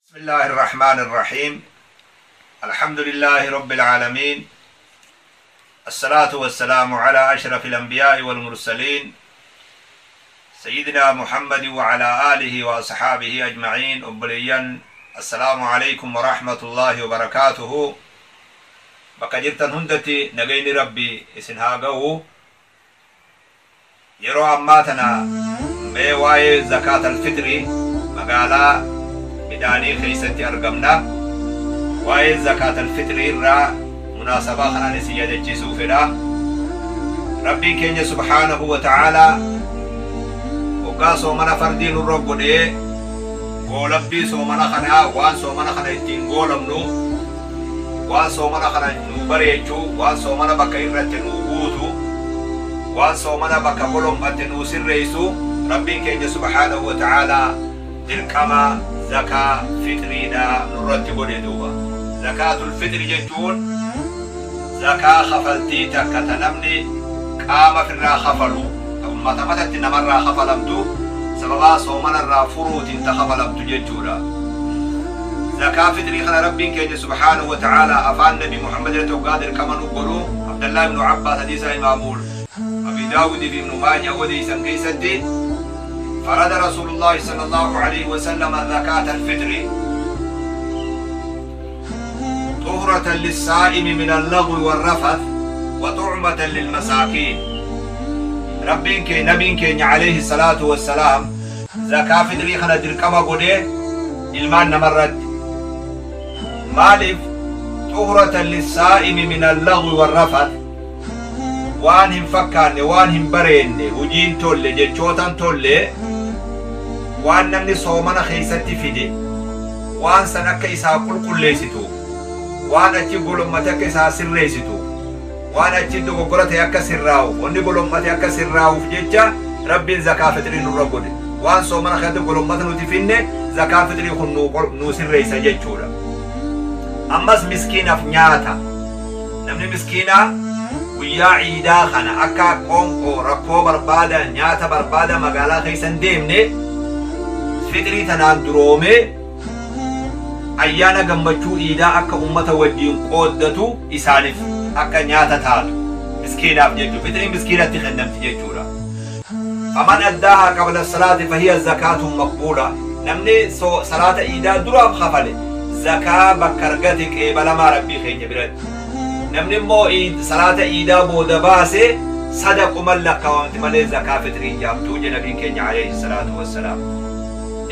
بسم الله الرحمن الرحيم. الحمد لله رب العالمين. الصلاة والسلام على أشرف الأنبياء والمرسلين سيدنا محمد وعلى آله وأصحابه أجمعين. أبليا السلام عليكم ورحمة الله وبركاته. بقجرتن هندتي نجين ربي إسنهاجو يرو أماتنا بواي زكاة الفطر مقالا بداني خيستي أرقمنا واي زكاة الفطر را مناسبة خلاني سيادة سوفنا ربي كيني سبحانه وتعالى وقاسو منا فردين الرب دي قولبي سو منا خنا وان سو منا خنا يتين قولمنو وان سو منا خنا نوبريجو وان سو منا بكيرت نوبوتو وان سو منا بكا قولم أتنو سريسو ربي كيني سبحانه وتعالى تلكما زكاة فطرينا نرتب لدوبا. زكاة الفطر جتون زكاة خفلتي تكتنمني قام في الرا خفلو متى تنمر خفلمتو سببا صومنا الرا فروت تخفلمتو جتورا. زكاة فطري خنا ربي كيني سبحانه وتعالى أفعل نبي محمد قادر كما نقولو عبد الله بن عباس حديث إمامول أبي داود بن ماجه وديسا كيسدي فرد رسول الله صلى الله عليه وسلم زكاة الفطر طهرة للصائم من اللغو والرفث وطعمة للمساكين. ربك نبيك عليه الصلاة والسلام زكاة فطر خنا دركما قده ilmaan namarratti maaliif طهرة للصائم من اللغو والرفث waan hin fakkaanne waan hin bareenne hojiin tolle jechootan tolle waan namni soomana keessatti fide waan san akka isaa qulqulleessitu waan achi golommate akka isaa sirreessitu waan achi dogoggorate akka sirraa'u wanni golommate akka sirraa'uuf jecha rabbiin zakaa fitrii nurra godhe waan soomana keessatti golommate nuti finne zakaa fitrii kun nu sirreessa jechuudha. Ammas miskiinaaf nyaata namni miskiinaa guyyaa ciidaa kana akka qoonqoo rakkoo barbaada nyaata barbaada magaalaa keessan deemne fitrii tanaan duroome ayyaana gammachuu ciidaa akka ummata wajjiin qooddatu isaaniif akka nyaata taatu miskiinaaf jechuudha. fitrii miskiinatti kennamti jechuudha. faman addaahaa qabla salaati fahiya zakaatun maqbuula. namni salaata ciidaa duraaf kafale zakaa bakka argate qeebalamaa rabbii keenya biratti. namni immoo salaata ciidaa booda baase sadaquma lakkaawamti malee zakaa fitrii jaabtuu jedha nabiin keenya alayhi salaatu wassalaam.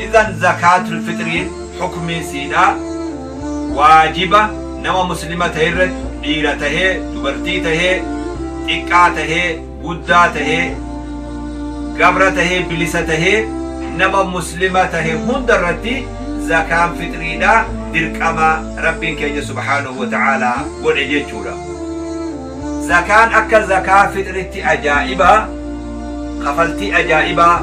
idan zakaatul fitrii hukmiin siidhaa waajiba nama muslima ta'e irratti dhiira tahee dubartii tahee xiqqaa tahee guddaa tahee gabra tahee bilisa tahee nama muslima tahee hunda irratti zakaan fitriidhaa dirqama rabbiin keenya subhaanahu wa ta'aalaa godhe jechuudha. zakaan akka zakaa fitritti ajaa'ibaa kafaltii ajaa'ibaa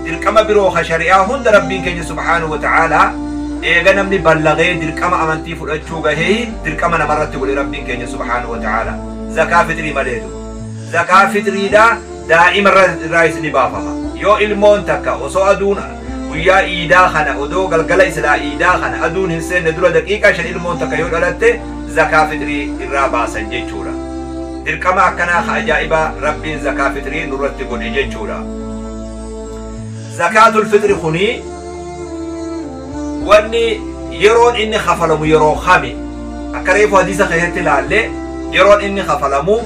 dirqama biroo ka shari'aa hunda rabbiin keenya subhaanahu wa ta'aalaa eega namni ballagee dirqama amantii fudhachuu gahee dirqama namarratti godhe rabbiin keenya subhaanahu wa ta'aalaa zakaa fitrii maleetu. zakaa fitriidhaa daa'ima irraa isni baafama. yoo ilmoon takka osoo aduun guyyaa ciidaa kana odoo galgala islaa ciidaa kana aduun hin seenne dura daqiiqaa 5 ilmoon takka yoo dhalatte zakaa fitrii irraa baasan jechuudha. dirqama akkanaa ka ajaa'ibaa rabbiin zakaa fitrii nurratti godhe jechuudha. zakaatul fitri kuni wanni yeroon inni kafalamu yeroo kami akka reefu hadiisa keessatti ilaalle yeroon inni kafalamu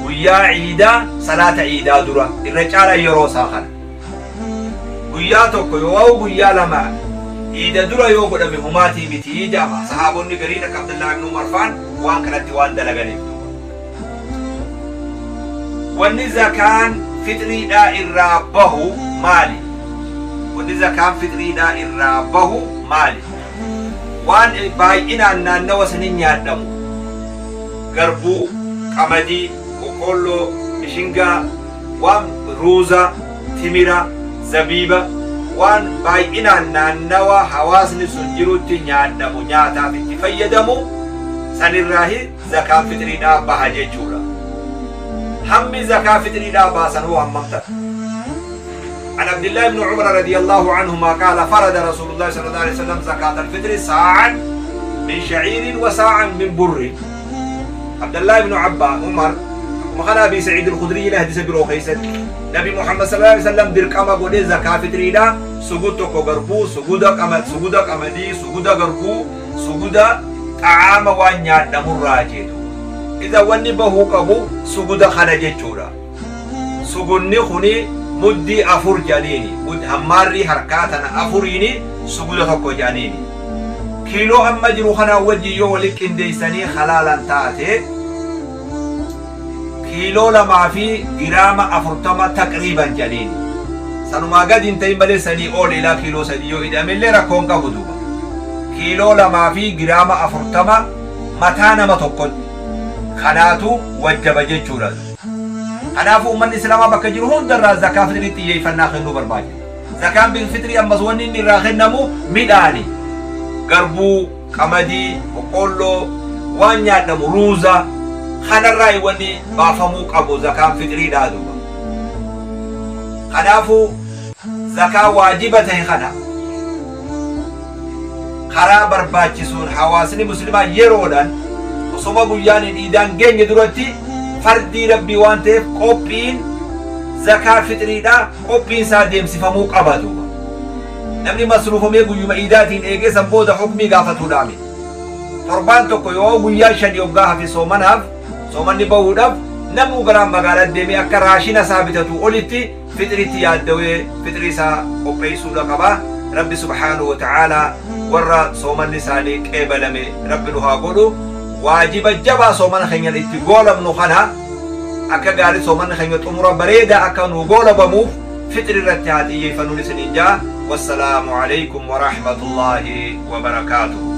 guyyaa ciidaa salaata ciidaa dura irra caala yeroo isaa kana. guyyaa tokko yoo guyyaa lama ciida dura yoo godhame humaatii miti jedhama. sahaabonni gariin akka Abdullah ibn Umar faan waan kanatti waan dalaganiif. wanni zakaan fitriidhaa irraa bahu maali? wanni zakaan fitriidhaa irraa bahu maali? waan baay'inaan naannawa sanin nyaadhamu garbuu qamadii boqqolloo mishingaa waan ruuza timira zabiba waan baay'inaan naannawa hawaasni sun jirutti nyaadhamu nyaataaf itti fayyadamu sanirraahi zakaan fitriidhaa baha jechuudha. hammi zakaa fitriidhaa baasan hoo hammamta عن عبد الله بن عمر رضي الله عنهما قال فرض رسول الله صلى الله عليه وسلم زكاة الفطر ساعا من شعير وساعا من بر. عبد الله بن عمر مخنا أبي سعيد الخدري له حديث بروخيسة نبي محمد صلى الله عليه وسلم درك أما قولي زكاة فطري لا سجود كغربو سجود كمدي سجود غربو سجود طعام وانيا دمر راجيد. إذا وني بهو كبو سجود خرج جورا سجود خوني مدي أفور جانيني مد هماري حركاتنا أفوريني سجود حكو جانيني كيلو أما جرو خنا وجي يو ولكن ديساني خلالا تاتي كيلو لما في جرام أفرتما تقريبا جانيني سنما قد انتين بلي سني أول إلى كيلو سديو إذا من اللي ركون كبدوبا كيلو لما في جرام أفرتما متانا متوقد خناتو وجب جيشورا أنا فوق من الإسلام بكجر هون درا زكاة فطري تيجي فناخن نو برباج زكاة بالفطري أما زواني نراخن نمو ميداني غربو كمدي وقولو وانيا نمو روزا خنا الرأي واني بافموك أبو زكاة فطري دادو أنا فوق زكاة واجبة خنا خرا برباج سون حواسني مسلمة يرودان وصوما بيان إيدان جن درتي فردي ربي وانتف قبين زكاة فطري دا قبين ساديم سفمو قبادو نمني مصروفهم يقول يوم إيداتين إيجي سنبودا حكمي غافتو دامي فربان توكو يوم وياشن يومغاها في صومنهاف صومن نبوهدف نمو غرام مغالات ديمي أكا راشينا ثابتتو قولتي فطري تيادوي فطري سا قبي سودا قبا ربي سبحانه وتعالى ورا صومن لساني كيبلمي ربي نها قولو واجب الجبا صومن خيال اتقول من خنا أكا قال صومن خيال أمور بريدة أكا نقول بموف فطر الرتياتي فنون سنين جا والسلام عليكم ورحمة الله وبركاته.